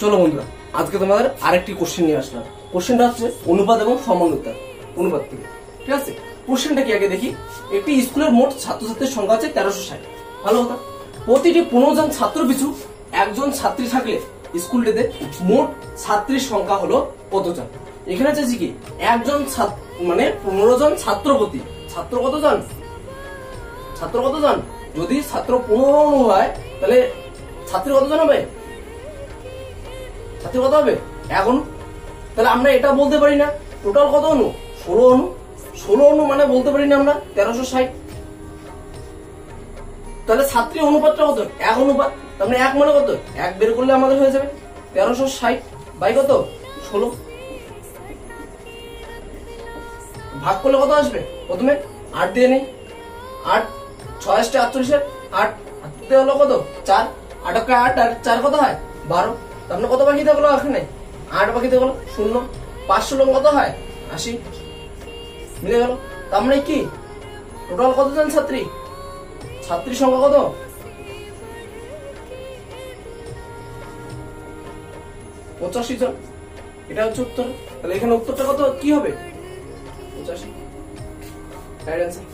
চলো বন্ধুরা, আজকে তোমাদের আরেকটি কোশ্চেন নিয়ে আসলাম। কোশ্চেনটা হচ্ছে অনুপাত এবং সমানুত্তর। অনুপাত থেকে, ঠিক আছে। কোশ্চেনটা কি আগে দেখি। একটি স্কুলের মোট ছাত্রছাত্রীর সংখ্যা হচ্ছে 1360। ভালো কথা। প্রতিটি 15 জন ছাত্র পিছু একজন ছাত্রী থাকলে স্কুলটিতে মোট ছাত্রীর সংখ্যা হলো কতজন? এখানে চাইছি কি একজন মানে 15 জন ছাত্র প্রতি ছাত্র কতজন? ছাত্র কতজন? যদি ছাত্র 15 হয় তাহলে ছাত্রী কতজন হবে? ছাত্রী কত হবে? এখন তাহলে আমরা এটা বলতে পারি না টোটাল কত অনু? 16 অনু। 16 অনু মানে বলতে পারি না আমরা 1360। তাহলে ছাত্রী অনুপাতটা কত? 1 অনুপাত। তার মানে 1 মানে কত? 1 বের করলে আমাদের হয়ে যাবে 1360 বাই কত? 16। ভাগ করলে কত আসবে? প্রথমে 8 দিয়ে নেই। 8 6 * 48 8 হাতে হলো কত? 4। 8 × 8 আর 4 কত হয়? 12। তার মানে কত বাকি থাকলো এখানে? 8 বাকি থাকলো 0। 5 × কত হয়? 80। মিলে গেল। তার মানে কি টোটাল কতজন ছাত্রী? ছাত্রীর সংখ্যা কত? 85 জন। এটা হচ্ছে উত্তর। তাহলে এখানে উত্তরটা কত কি হবে? 85। Right answer.